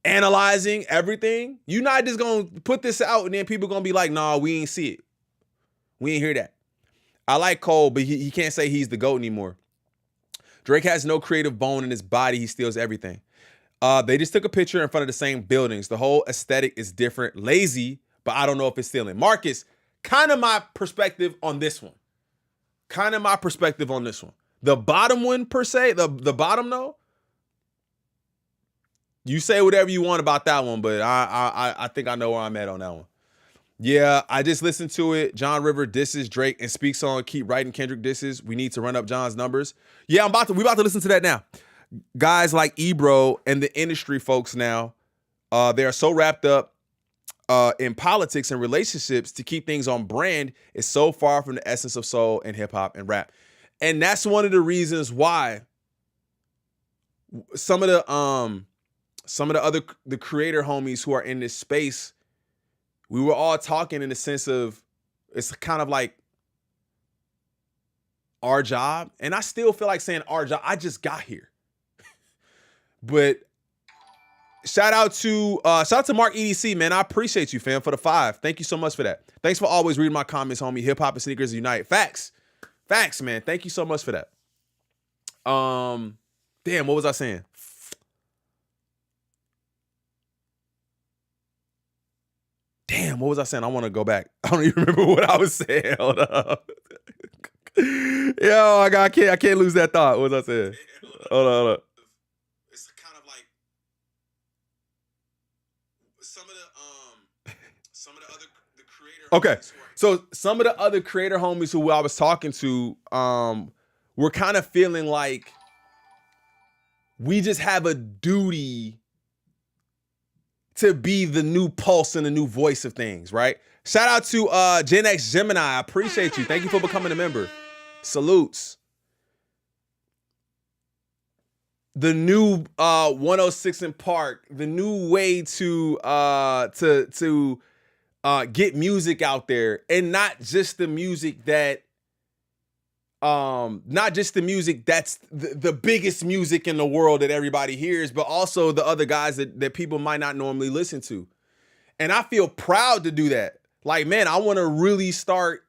analyzing everything. You're not just going to put this out and then people going to be like, nah, we ain't see it. We ain't hear that. I like Cole, but he can't say he's the GOAT anymore. Drake has no creative bone in his body. He steals everything. They just took a picture in front of the same buildings. The whole aesthetic is different. Lazy, but I don't know if it's stealing. Marcus, kind of my perspective on this one. The bottom one, per se, the bottom, though, you say whatever you want about that one, but I think I know where I'm at on that one. Yeah, I just listened to it. John River disses Drake and speaks on keep writing Kendrick disses. We need to run up John's numbers. Yeah, we about to listen to that now. Guys like Ebro and the industry folks now, they are so wrapped up in politics and relationships to keep things on brand is so far from the essence of soul and hip hop and rap. And that's one of the reasons why some of the creator homies who are in this space, we were all talking in the sense of it's kind of like our job. And I still feel like saying our job. I just got here. But shout out to Mark EDC, man. I appreciate you, fam, for the 5. Thank you so much for that. Thanks for always reading my comments, homie. Hip hop and sneakers unite. Facts, man. Thank you so much for that. Damn, what was I saying? I want to go back. I don't even remember what I was saying. Hold up. Yo, I can't lose that thought. What was I saying? Hold up. It's kind of like some of the creator. Okay, so some of the other creator homies who I was talking to, were kind of feeling like we just have a duty to be the new pulse and the new voice of things, right? Shout out to Gen X Gemini. I appreciate you. Thank you for becoming a member. Salutes. The new 106 in Park, the new way to get music out there, and not just the music that's the biggest music in the world that everybody hears, but also the other guys that people might not normally listen to. And I feel proud to do that. Like, man, I want to really start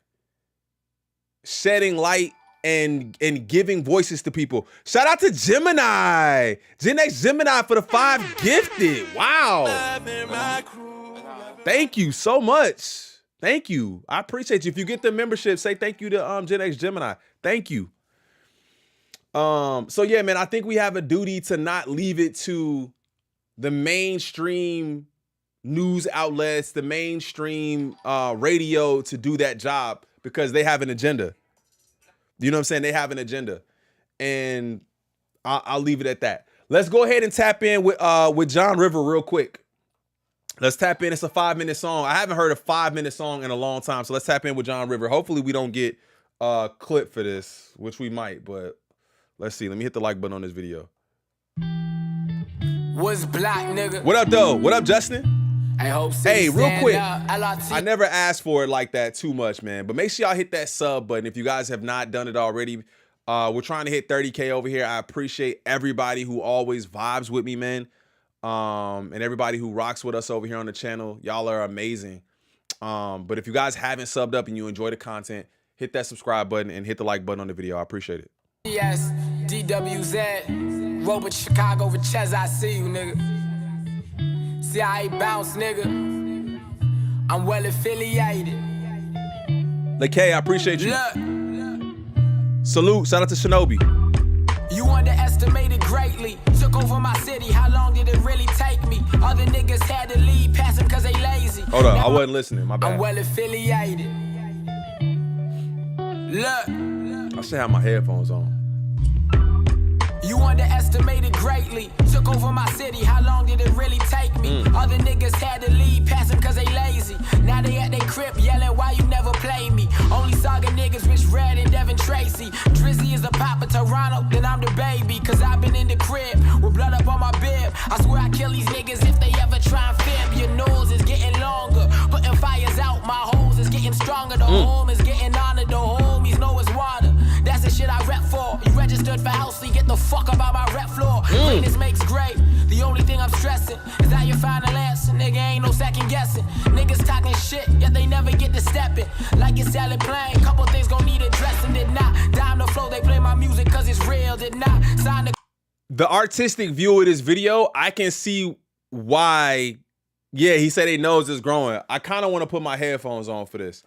shedding light and giving voices to people. Shout out to Gemini. Gen X Gemini for the 5 gifted. Wow. Thank you so much. Thank you. I appreciate you. If you get the membership, say thank you to Gen X Gemini. Thank you. So yeah, man, I think we have a duty to not leave it to the mainstream news outlets, the mainstream radio to do that job, because they have an agenda. You know what I'm saying? They have an agenda. And I'll leave it at that. Let's go ahead and tap in with John River real quick. Let's tap in. It's a 5-minute song. I haven't heard a 5-minute song in a long time. So let's tap in with John River. Hopefully we don't get a clip for this, which we might, but let's see. Let me hit the like button on this video. What's black, nigga? What up, though? What up, Justin? Hey, real quick. I never asked for it like that too much, man. But make sure y'all hit that sub button if you guys have not done it already. We're trying to hit 30K over here. I appreciate everybody who always vibes with me, man. And everybody who rocks with us over here on the channel. Y'all are amazing. But if you guys haven't subbed up and you enjoy the content, hit that subscribe button and hit the like button on the video. I appreciate it. Yes, DWZ, Robert Chicago with Ches, I see you, nigga. See how he bounce, nigga. I'm well affiliated. Like, hey, I appreciate you. Look. Salute. Shout out to Shinobi. You underestimated greatly. Took over my city. How long did it really take me? Other niggas had to leave, pass them cause they lazy. Hold on, I wasn't listening. My bad. I'm well affiliated. Look. I should have my headphones on. You underestimated greatly. Took over my city. How long did it really take me? Other niggas had to leave, pass them cause they lazy. Now they at they crib yelling why you never play me. Only saga niggas which Red and Devin Tracy. Drizzy is a papa Toronto, then I'm the baby. Cause I've been in the crib with blood up on my bib. I swear I kill these niggas if they ever try and fib. Your nose is getting longer, putting fires out. My hoes is getting stronger. The home is getting honored. The homies know it's water. That's the shit I rep for. You registered for house, so you get the fuck up out my rep floor. Cleanness makes great. The only thing I'm stressing is that your final answer. Nigga ain't no second guessing. Niggas talking shit, yet they never get to stepping. Like it's selling plain. Couple things gon' need addressing. Did not dime the flow. They play my music cause it's real. Did not sign the artistic view of this video, I can see why. Yeah, he said his nose is growing. I kind of want to put my headphones on for this.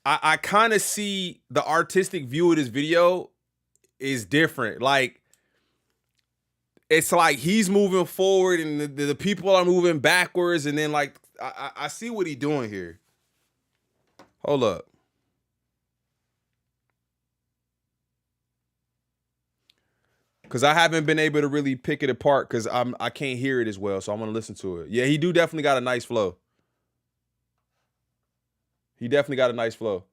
I kind of see the artistic view of this video is different. Like, it's like he's moving forward and the people are moving backwards. And then, like, I see what he's doing here. Hold up. Because I haven't been able to really pick it apart because I can't hear it as well. So I'm going to listen to it. Yeah, he do definitely got a nice flow. He definitely got a nice flow.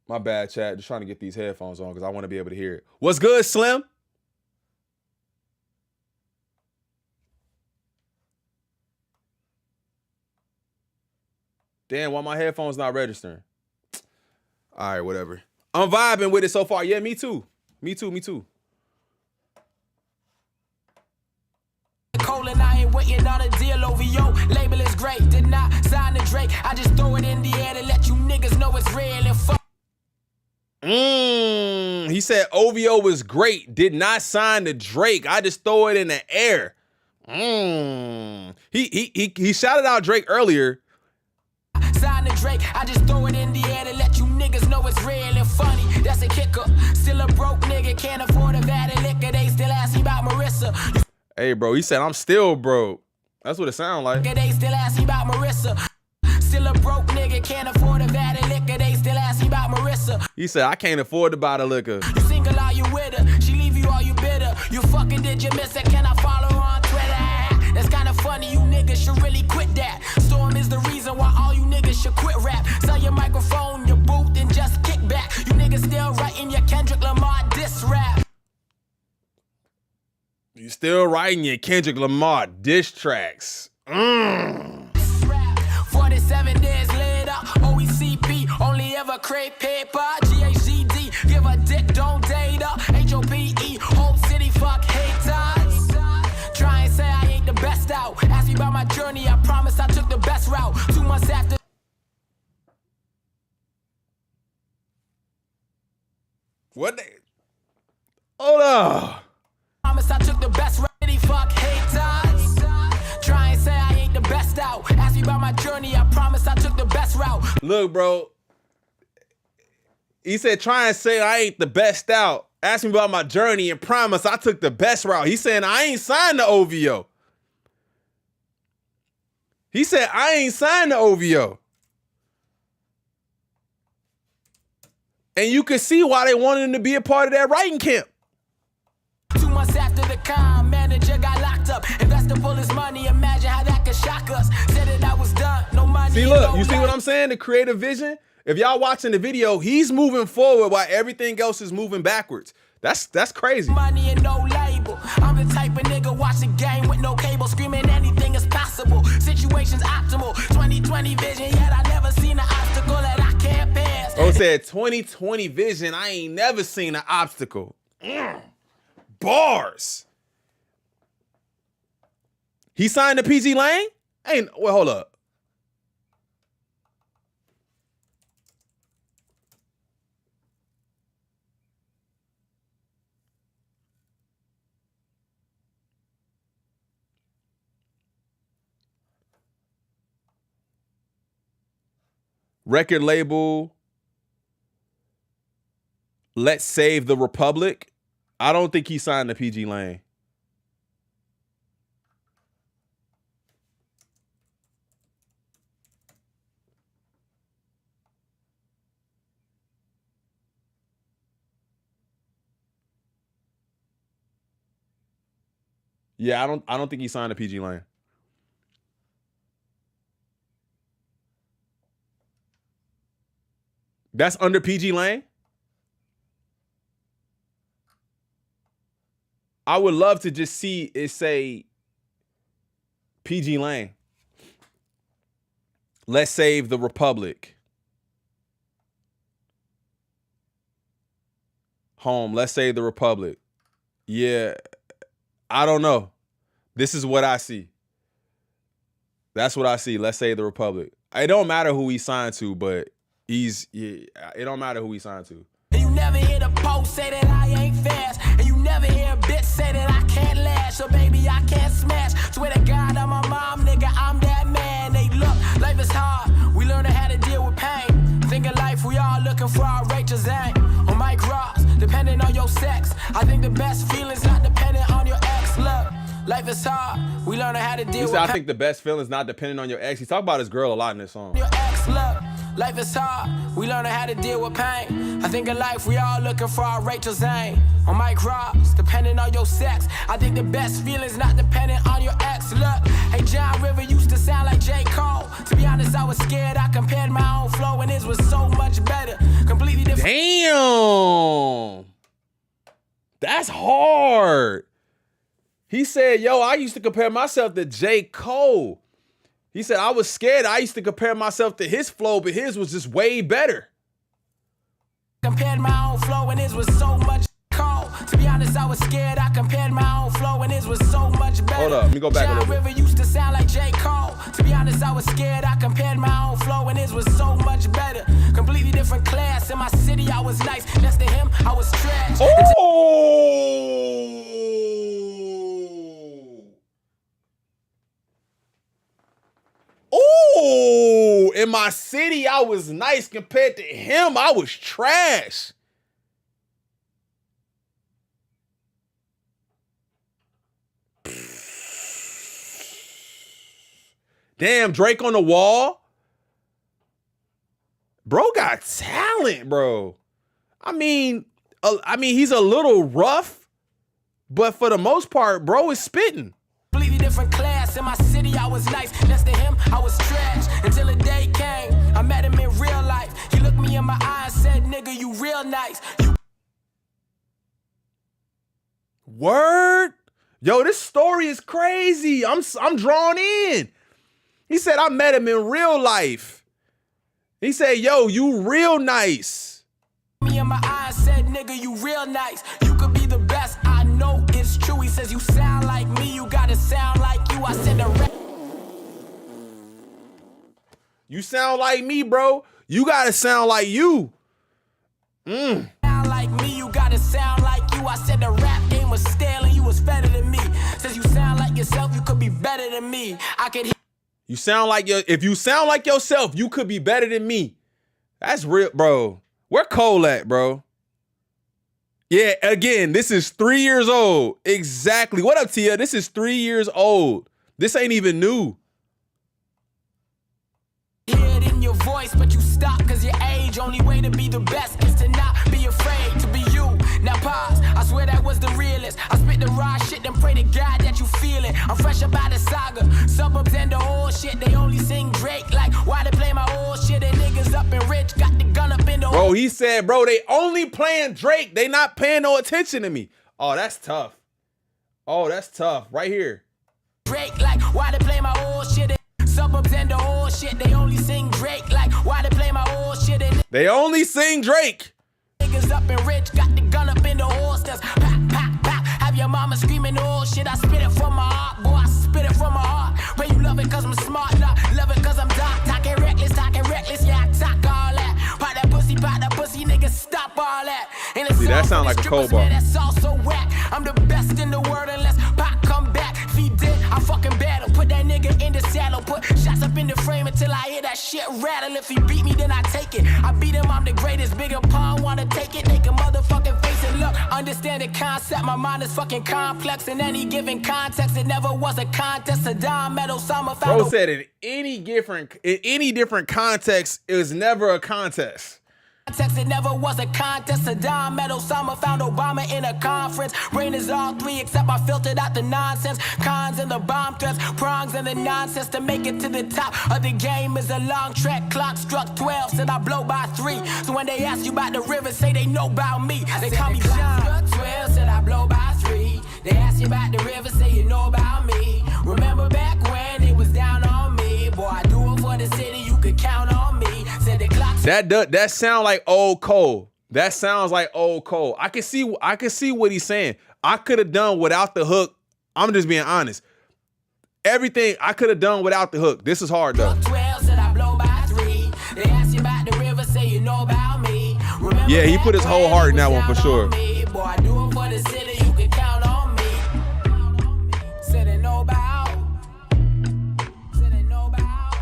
My bad, chat. Just trying to get these headphones on because I want to be able to hear it. What's good, Slim? Damn, why my headphones not registering? All right, whatever. I'm vibing with it so far. Yeah, me too. Me too, me too. Colin, I ain't waiting on a deal over yo. Label is great. Did not sign the Drake. I just throw it in the air to let you niggas know it's real and fuck. He said OVO was great. Did not sign the Drake. I just throw it in the air. He shouted out Drake earlier. Sign the Drake. I just throw it in the air to let you niggas know it's real and funny. That's a kicker. Still a broke nigga. Can't afford a vat of liquor. They still ask me about Marissa. Hey, bro, he said, I'm still broke. That's what it sounds like. They still ask me about Marissa. Still a broke nigga, can't afford a vat of liquor. They still ask me about Marissa. He said, I can't afford to buy the liquor. You single, are you with her? She leave you, are you bitter? You fucking did you miss her? Can I follow her on Twitter? That's kind of funny, you niggas should really quit that. Storm is the reason why all you niggas should quit rap. Sell your microphone, your booth, and just kick back. You niggas still writing your Kendrick Lamar diss rap. You still writing your Kendrick Lamar diss tracks. 47 days later, OECP, only ever create paper. GHGD, give a dick, don't date her. HOPE, Hope City, fuck haters. Try and say I ain't the best out. Ask me about my journey, I promise I took the best route. 2 months after. What they? Hold on. Promise I took the best route. Fuck haters. Try and say I ain't the best out. Ask me about my journey, I promise I took the best route. Look, bro. He said, try and say I ain't the best out. Ask me about my journey and promise I took the best route. He's saying I ain't signed the OVO. He said I ain't signed the OVO. And you could see why they wanted him to be a part of that writing camp. 2 months after the con, manager got locked up. Investor pull his money, imagine how that could shock us. Said that I was done, no money. See, look, you see what I'm saying? The creative vision. If y'all watching the video, he's moving forward while everything else is moving backwards. That's crazy. Money and no label. I'm the type of nigga watch the game with no cable, screaming anything is possible. Situation's optimal. 2020 vision, yet I never seen an obstacle that I can't pass. Oh, said 2020 vision. I ain't never seen an obstacle. Bars. He signed to PG Lane? Well, hold up. Record label, Let's Save the Republic. I don't think he signed to PG Lane. Yeah, I don't think he signed to PG Lane. That's under PG Lang? I would love to just see it say PG Lang. Let's save the Republic. Home, let's save the Republic. Yeah, I don't know. This is what I see. That's what I see. Let's save the Republic. It don't matter who he signed to, but it don't matter who he signed to. And you never hear the post say that I ain't fast. And you never hear a bitch say that I can't last. So baby, I can't smash. Swear to God, I'm my mom, nigga, I'm that man. They look, life is hard. We learn how to deal with pain. Think of life, we all looking for our Rachel Zane. On my cross, depending on your sex. I think the best feeling's not dependent on your ex. Look, life is hard. We learn how to deal with pain. I think the best feeling's not dependent on your ex. He talk about his girl a lot in this song. Your ex, look. Life is hard, we learn how to deal with pain. I think in life we all looking for our Rachel Zane. On my cross, depending on your sex. I think the best feeling's not dependent on your ex. Look, hey, John River used to sound like J. Cole. To be honest, I was scared. I compared my own flow and his was so much better. Completely different. Damn. That's hard. He said, yo, I used to compare myself to J. Cole. He said, I was scared. I used to compare myself to his flow, but his was just way better. Compared my own flow and his was so much cold. To be honest, I was scared. I compared my own flow and his was so much better. Hold up, let me go back a little bit. John River used to sound like J. Cole. To be honest, I was scared. I compared my own flow and his was so much better. Completely different class. In my city, I was nice. Next to him, I was trash. Oh! Oh, in my city, I was nice. Compared to him, I was trash. Damn, Drake on the wall. Bro got talent, bro. I mean, he's a little rough, but for the most part, bro is spitting. Completely different class. In my city, I was nice. Next to him, I was trash. Until a day came, I met him in real life. He looked me in my eye and said, nigga, you real nice. Word? Yo, this story is crazy. I'm drawn in. He said, I met him in real life. He said, yo, you real nice. Me in my eye and said, nigga, you real nice. You could be the best. I know it's true. He says, you sound like me. You gotta sound like you. I said, you sound like me, bro. You gotta sound like you. Sound like me. You gotta sound like you. I said, the rap game was stale and you was better than me. Says, you sound like yourself. You could be better than me. I could hear. You sound like if you sound like yourself, you could be better than me. That's real, bro. Where Cole at, bro? Yeah, again, this is 3 years old. Exactly. What up, Tia? This is 3 years old. This ain't even new. Hear it in your voice, but you stop because your age. Only way to be the best is to not be afraid to be you. Now pause. I swear that was the realest. I spit the raw shit and pray to God that you feel it. I'm fresh about the saga. Suburbs and the old shit. They only sing Drake. Like, why they play my old shit? And niggas up and rich. Got the gun up in the Bro, he said, bro, they only playing Drake. They not paying no attention to me. Oh, that's tough. Oh, that's tough. Right here. Drake, like, why they play my old shit? Suburbs and the old shit. They only sing Drake. Like, why they play my old shit? And they only sing Drake. Niggas up and rich, got the gun up in the holsters. Pop, pop, pop. Have your mama screaming old shit. I spit it from my heart, boy. I spit it from my heart. But you love it cause I'm smart, not love it cause I'm dark. Talking reckless, yeah, I talk all that. Pop that pussy, niggas stop all that. And see, that sound like a cold bar. That's also whack. I'm the best in the world unless Pop come back. If he did, I fucking battle. Put that nigga in the saddle. Put shots up in the frame until I hear that shit rattle. If he beat me, then I take it. I beat him, I'm the greatest. Bigger pawn, wanna take it. They can motherfucking face it. Look, understand the concept. My mind is fucking complex. In any given context, it never was a contest. A dime medal, summer found. Bro said in any different context, it was never a contest. It never was a contest. A dime medal summer found Obama in a conference. Brain is all three except I filtered out the nonsense. Cons and the bomb threats, prongs and the nonsense. To make it to the top of the game is a long trek. Clock struck 12, said I blow by 3. So when they ask you about the river, say they know about me. They call me John. Struck 12, said I blow by 3. They ask you about the river, say you know about me. Remember back when it was down on me. Boy, I do it for the city, you could count on me. Said the clock. That sound like old Cole. That sounds like old Cole. I can see what he's saying. I could have done without the hook. I'm just being honest. Everything I could have done without the hook. This is hard though. 12 said I blow by 3. They ask you about the river, say you know about me. Remember Yeah, he put his whole heart in that one for sure. Boy, I do it for the city, you can count on me. Said they know about. Said they know about.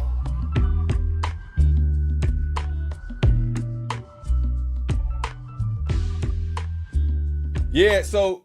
Yeah, so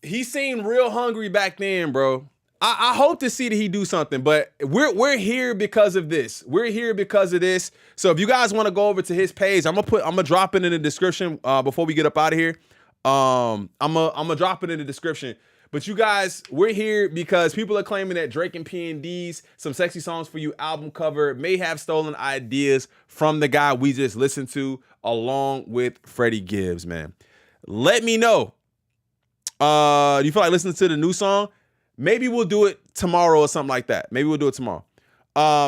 he seemed real hungry back then, bro. I hope to see that he do something, but we're here because of this. We're here because of this. So if you guys want to go over to his page, I'm gonna drop it in the description before we get up out of here. I'm gonna drop it in the description. But you guys, we're here because people are claiming that Drake and P&D's Some Sexy Songs for You album cover may have stolen ideas from the guy we just listened to, along with Freddy Gibbs, man. Let me know. Do you feel like listening to the new song? Maybe we'll do it tomorrow or something like that. Maybe we'll do it tomorrow.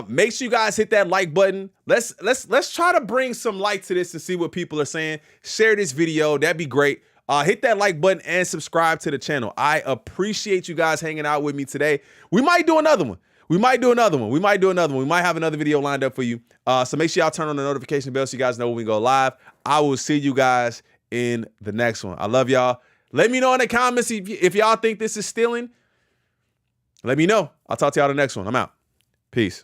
Make sure you guys hit that like button. Let's try to bring some light to this and see what people are saying. Share this video. That'd be great. Hit that like button and subscribe to the channel. I appreciate you guys hanging out with me today. We might do another one. We might have another video lined up for you. So make sure y'all turn on the notification bell so you guys know when we go live. I will see you guys in the next one. I love y'all. Let me know in the comments if y'all think this is stealing. Let me know. I'll talk to y'all in the next one. I'm out. Peace.